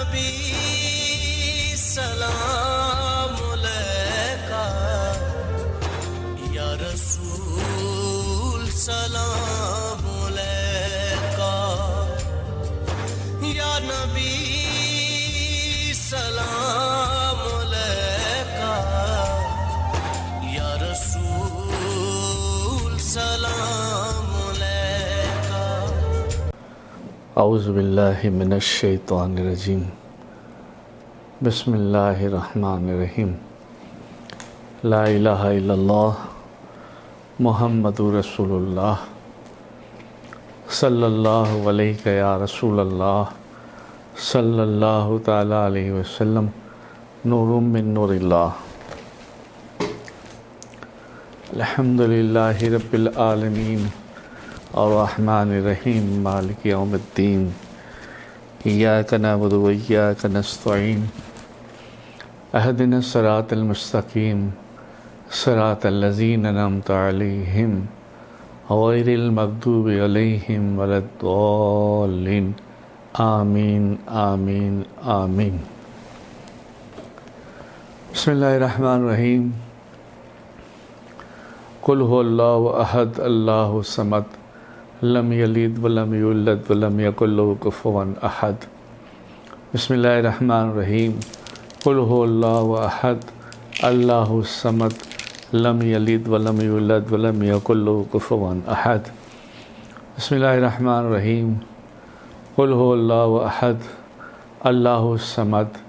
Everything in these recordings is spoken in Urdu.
نبی سلام علیکہ، یا رسول سلام علیکہ، یا نبی سلام علیکہ، یا رسول سلام علیکہ۔ اعوذ باللہ من الشیطان الرجیم، بسم اللہ الرحمن الرحیم۔ لا الہ الا اللہ محمد رسول اللہ، صلی اللہ علیہ یا رسول اللہ، صلی اللہ تعالی علیہ وسلم، نور من نور اللہ۔ الحمدللہ رب العالمین الرحمن الرحیم مالک یوم الدین، ایاک نعبد و ایاک نستعین، اہدنا الصراط المستقیم، صراط الذین انعمت علیہم غیر المغضوب علیہم ولا الضالین، آمین آمین آمین۔ بسم اللہ الرحمن الرحیم۔ قل هو اللہ احد اللہ الصمد لم یلد ولم یولد ولم یکن له کفوا احد۔ بسم اللہ الرحمن الرحیم۔ قل هو اللہ احد اللہ الصمد لم یلد ولم یولد ولم یکن له کفوا احد۔ بسم اللہ الرحمن الرحیم۔ قل هو اللہ احد اللہ الصمد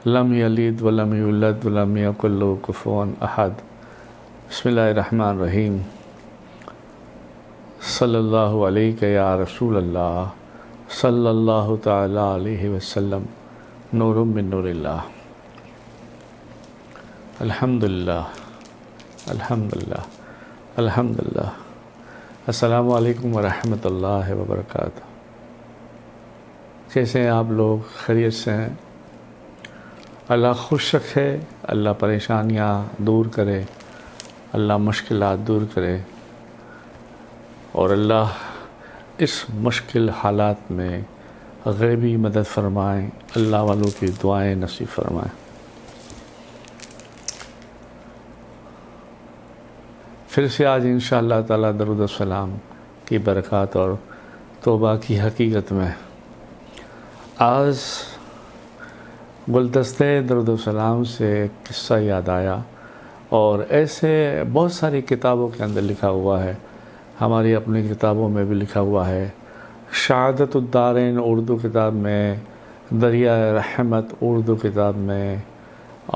لم یلد ولم یولد ولم یکن له کفوا احد۔ بسم اللہ الرحمن الرحیم۔ صلی اللہ علیہ یا رسول اللہ، صلی اللہ تعالی علیہ وسلم، نور من نور اللہ۔ الحمدللہ الحمدللہ الحمدللہ۔ السلام علیکم ورحمۃ اللہ وبرکاتہ۔ کیسے ہیں آپ لوگ؟ خیریت سے ہیں؟ اللہ خوش رکھے، اللہ پریشانیاں دور کرے، اللہ مشکلات دور کرے، اور اللہ اس مشکل حالات میں غیبی مدد فرمائیں، اللہ والوں کی دعائیں نصیب فرمائیں۔ پھر سے آج انشاءاللہ تعالیٰ درود و سلام کی برکات اور توبہ کی حقیقت میں آج گلدستہ درود و سلام سے ایک قصہ یاد آیا، اور ایسے بہت ساری کتابوں کے اندر لکھا ہوا ہے، ہماری اپنی کتابوں میں بھی لکھا ہوا ہے۔ شہادت الدارین اردو کتاب میں، دریائے رحمت اردو کتاب میں،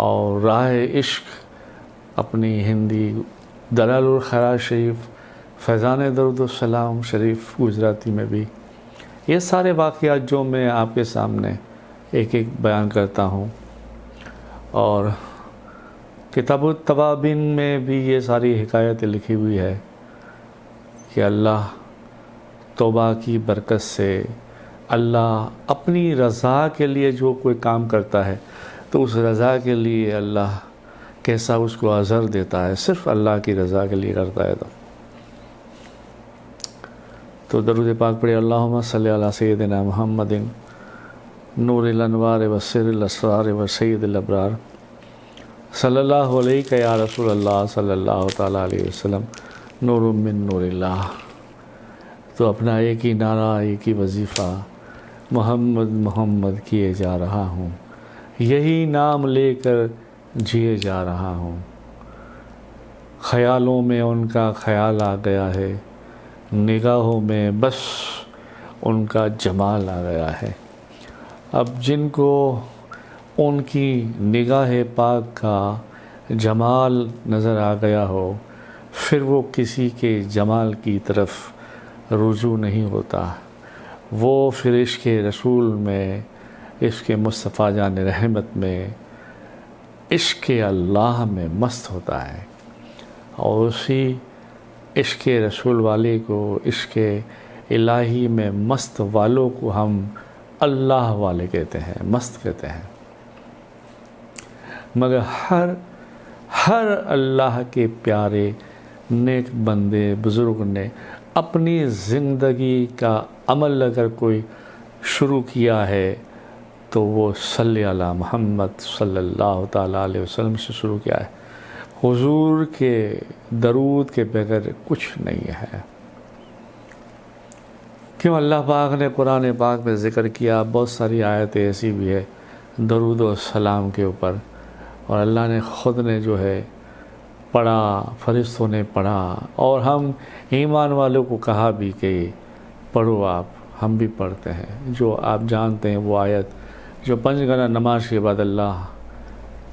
اور راہ عشق اپنی ہندی، دلال الخیرات شریف، فیضان درود السلام شریف گجراتی میں بھی، یہ سارے واقعات جو میں آپ کے سامنے ایک ایک بیان کرتا ہوں، اور کتاب التوابین میں بھی یہ ساری حکایتیں لکھی ہوئی ہے کہ اللہ توبہ کی برکت سے اللہ اپنی رضا کے لیے جو کوئی کام کرتا ہے تو اس رضا کے لیے اللہ کیسا اس کو اجر دیتا ہے، صرف اللہ کی رضا کے لیے کرتا ہے۔ تو درود پاک پڑھے، اللہم صلی علی سیدنا محمد نور الانوار و سر الاسرار و سید الابرار، صلی اللہ علیہ یا رسول اللہ، صلی اللہ تعالیٰ علیہ وسلم، نور من نور اللہ۔ تو اپنا ایک ہی نعرہ، ایک ہی وظیفہ محمد محمد کیے جا رہا ہوں، یہی نام لے کر جیے جا رہا ہوں۔ خیالوں میں ان کا خیال آ گیا ہے، نگاہوں میں بس ان کا جمال آ گیا ہے۔ اب جن کو ان کی نگاہ پاک کا جمال نظر آ گیا ہو، پھر وہ کسی کے جمال کی طرف رجوع نہیں ہوتا، وہ پھر عشق رسول میں، عشق مصطفیٰ جان رحمت میں، عشق اللہ میں مست ہوتا ہے، اور اسی عشق رسول والے کو، عشق الہی میں مست والوں کو ہم اللہ والے کہتے ہیں، مست کہتے ہیں۔ مگر ہر اللہ کے پیارے نیک بندے بزرگ نے اپنی زندگی کا عمل اگر کوئی شروع کیا ہے تو وہ صلی علی محمد صلی اللہ تعالیٰ علیہ وسلم سے شروع کیا ہے. حضور کے درود کے بغیر کچھ نہیں ہے. کیوں اللہ پاک نے قرآن پاک میں ذکر کیا. بہت ساری آیتیں ایسی بھی ہے درود و سلام کے اوپر، اور اللہ نے خود نے جو ہے پڑھا، فرشتوں نے پڑھا، اور ہم ایمان والوں کو کہا بھی کہ پڑھو آپ. ہم بھی پڑھتے ہیں. جو آپ جانتے ہیں وہ آیت جو 5 گنا نماز کے بعد اللہ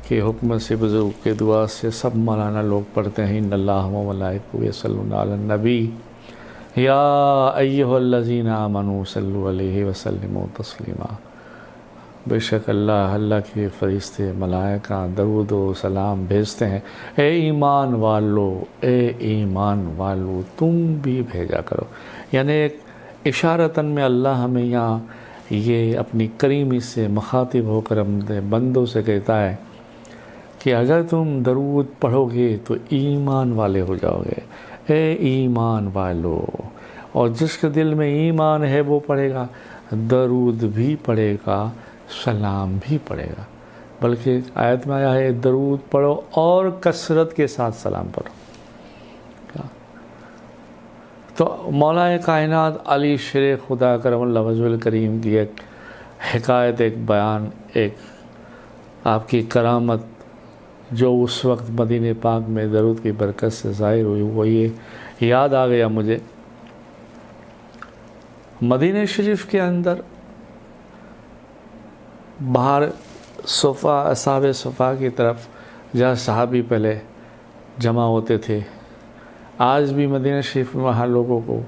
کے حکم سے، بزرگ کے دعا سے سب مولانا لوگ پڑھتے ہیں. ان اللہ و ملائکہ یصلون علی النبی یا ایھا الذین آمنوا صلوا علیہ وسلموا تسلیما. بے شک اللہ کے فرشتے ملائکہ درود و سلام بھیجتے ہیں. اے ایمان والو تم بھی بھیجا کرو. یعنی ایک اشارتاً میں اللہ ہمیں یہاں یہ اپنی کریمی سے مخاطب ہو کر اپنے بندوں سے کہتا ہے کہ اگر تم درود پڑھو گے تو ایمان والے ہو جاؤ گے. اے ایمان والو. اور جس کے دل میں ایمان ہے وہ پڑھے گا، درود بھی پڑھے گا، سلام بھی پڑھے گا. بلکہ آیت میں آیا ہے درود پڑھو اور کثرت کے ساتھ سلام پڑھو. تو مولا کائنات علی شیر خدا کرم اللہ وجہ الکریم کی ایک حکایت، ایک بیان، ایک آپ کی کرامت جو اس وقت مدینہ پاک میں درود کی برکت سے ظاہر ہوئی، وہ یہ یاد آ گیا مجھے. مدینہ شریف کے اندر باہر صفا، اصحاب صفا کی طرف جہاں صحابی پہلے جمع ہوتے تھے، آج بھی مدینہ شریف میں وہاں لوگوں کو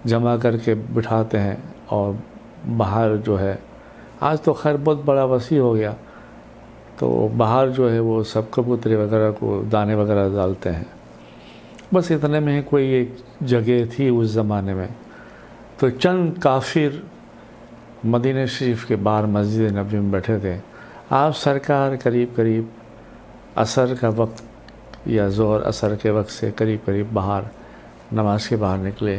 جمع کر کے بٹھاتے ہیں. اور باہر جو ہے آج تو خیر بہت بڑا وسیع ہو گیا، تو باہر جو ہے وہ سب کبوترے وغیرہ کو دانے وغیرہ ڈالتے ہیں. بس اتنے میں کوئی ایک جگہ تھی اس زمانے میں، تو چند کافر مدینہ شریف کے باہر مسجد نبوی میں بیٹھے تھے. آپ سرکار قریب عصر کا وقت یا ظہر عصر کے وقت سے قریب باہر نماز کے باہر نکلے.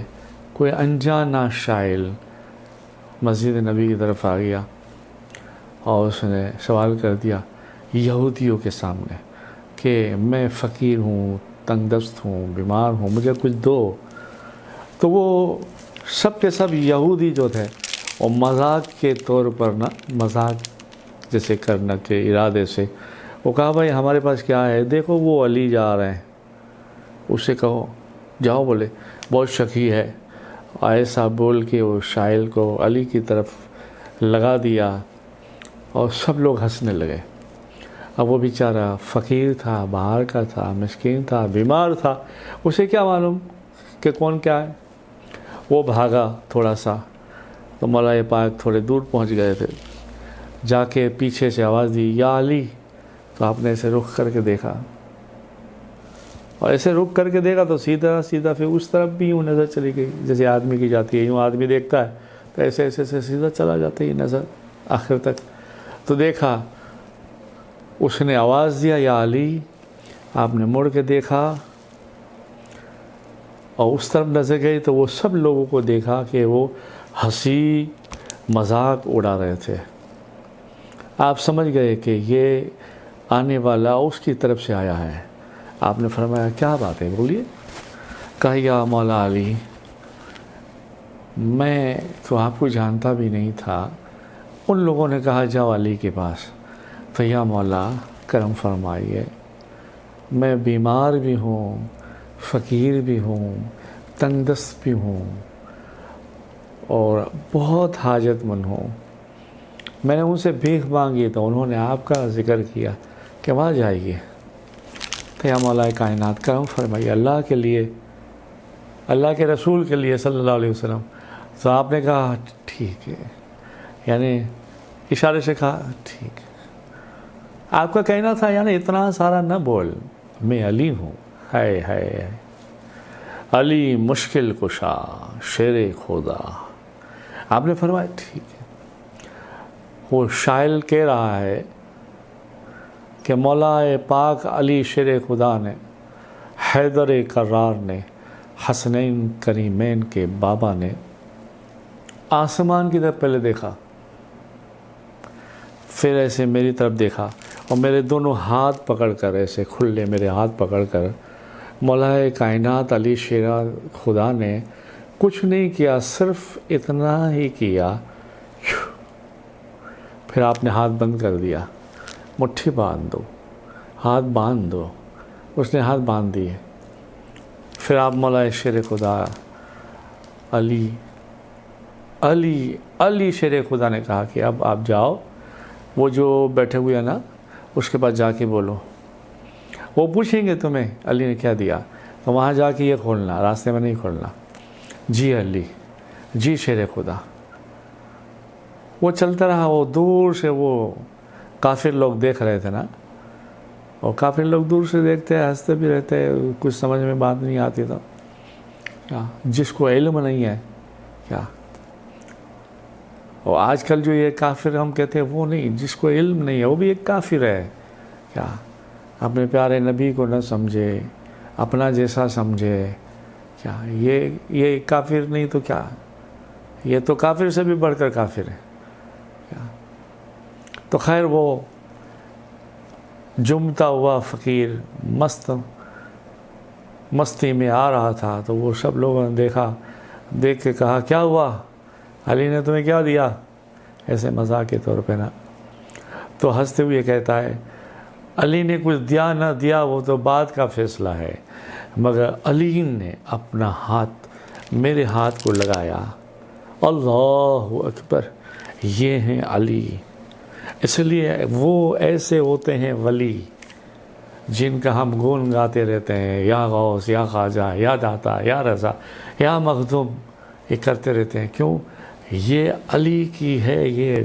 کوئی انجانا شائل مسجد نبی کی طرف آ گیا اور اس نے سوال کر دیا یہودیوں کے سامنے کہ میں فقیر ہوں، تنگ دست ہوں، بیمار ہوں، مجھے کچھ دو. تو وہ سب کے سب یہودی جو تھے وہ مذاق کے طور پر مذاق جیسے کرنا کے ارادے سے وہ کہا بھائی ہمارے پاس کیا ہے، دیکھو وہ علی جا رہے ہیں، اسے کہو جاؤ. بولے بہت شکی ہے. ایسا بول کے وہ شائل کو علی کی طرف لگا دیا اور سب لوگ ہنسنے لگے. اب وہ بیچارہ فقیر تھا، باہر کا تھا، مسکین تھا، بیمار تھا، اسے کیا معلوم کہ کون کیا ہے. وہ بھاگا تھوڑا سا تو مولا پاک تھوڑے دور پہنچ گئے تھے. جا کے پیچھے سے آواز دی یا علی. تو آپ نے ایسے رخ کر کے دیکھا، اور ایسے رخ کر کے دیکھا تو سیدھا پھر اس طرف بھی یوں نظر چلی گئی جیسے آدمی کی جاتی ہے. یوں آدمی دیکھتا ہے تو ایسے سیدھا چلا جاتا ہے نظر آخر تک. تو دیکھا اس نے آواز دیا یا علی. آپ نے مڑ کے دیکھا اور اس طرف نظر گئی تو وہ سب لوگوں کو دیکھا کہ وہ ہنسی مذاق اڑا رہے تھے. آپ سمجھ گئے کہ یہ آنے والا اس کی طرف سے آیا ہے. آپ نے فرمایا کیا بات ہے بولیے. کہا یا مولا علی میں تو آپ کو جانتا بھی نہیں تھا. ان لوگوں نے کہا جاؤ علی کے پاس. تو یا مولا کرم فرمائیے، میں بیمار بھی ہوں، فقیر بھی ہوں، تنگ دست بھی ہوں اور بہت حاجت مند ہوں. میں نے ان سے بھیک مانگی تو انہوں نے آپ کا ذکر کیا کہ وہاں جائیے. تو یا مولا کائنات کرم فرمائیے اللہ کے لیے، اللہ کے رسول کے لیے صلی اللہ علیہ وسلم. تو آپ نے کہا ٹھیک ہے، یعنی اشارے سے کہا ٹھیک ہے. آپ کا کہنا تھا یعنی اتنا سارا نہ بول، میں علی ہوں. ہے علی مشکل کشا شیر خدا. آپ نے فرمایا ٹھیک ہے. وہ شاعر کہہ رہا ہے کہ مولا پاک علی شیر خدا نے، حیدر کرار نے، حسنین کریمین کے بابا نے آسمان کی طرف پہلے دیکھا پھر ایسے میری طرف دیکھا اور میرے دونوں ہاتھ پکڑ کر ایسے کھلے میرے ہاتھ پکڑ کر مولا کائنات علی شیر خدا نے کچھ نہیں کیا، صرف اتنا ہی کیا، پھر آپ نے ہاتھ بند کر دیا، مٹھی باندھ دو، ہاتھ باندھ دو، اس نے ہاتھ باندھ دیے۔ پھر آپ مولا شیر خدا علی علی علی شیر خدا نے کہا کہ اب آپ جاؤ، وہ جو بیٹھے ہوئے ہیں نا اس کے پاس جا کے بولو، وہ پوچھیں گے تمہیں علی نے کیا دیا، تو وہاں جا کے یہ کھولنا، راستے میں نہیں کھولنا۔ جی علی، جی شیر خدا۔ وہ چلتا رہا، وہ دور سے وہ کافر لوگ دیکھ رہے تھے نا، اور کافر لوگ دور سے دیکھتے ہنستے بھی رہتے، کچھ سمجھ میں بات نہیں آتی تو کیا، جس کو علم نہیں ہے کیا، اور آج کل جو یہ کافر ہم کہتے ہیں وہ نہیں، جس کو علم نہیں ہے وہ بھی ایک کافر ہے کیا، اپنے پیارے نبی کو نہ سمجھے، اپنا جیسا سمجھے کیا، یہ کافر نہیں تو کیا، یہ تو کافر سے بھی بڑھ کر کافر ہے کیا۔ تو خیر وہ جمتا ہوا فقیر مستی میں آ رہا تھا، تو وہ سب لوگوں نے دیکھا، دیکھ کے کہا کیا ہوا، علی نے تمہیں کیا دیا، ایسے مزاق کے طور پہ نا، تو ہنستے ہوئے کہتا ہے علی نے کچھ دیا نہ دیا وہ تو بعد کا فیصلہ ہے، مگر علی نے اپنا ہاتھ میرے ہاتھ کو لگایا، اللہ اکبر، یہ ہیں علی۔ اس لیے وہ ایسے ہوتے ہیں ولی جن کا ہم گون گاتے رہتے ہیں، یا غوث، یا خواجہ، یا داتا، یا رضا، یا مخدوم، یہ کرتے رہتے ہیں، کیوں؟ یہ علی کی ہے یہ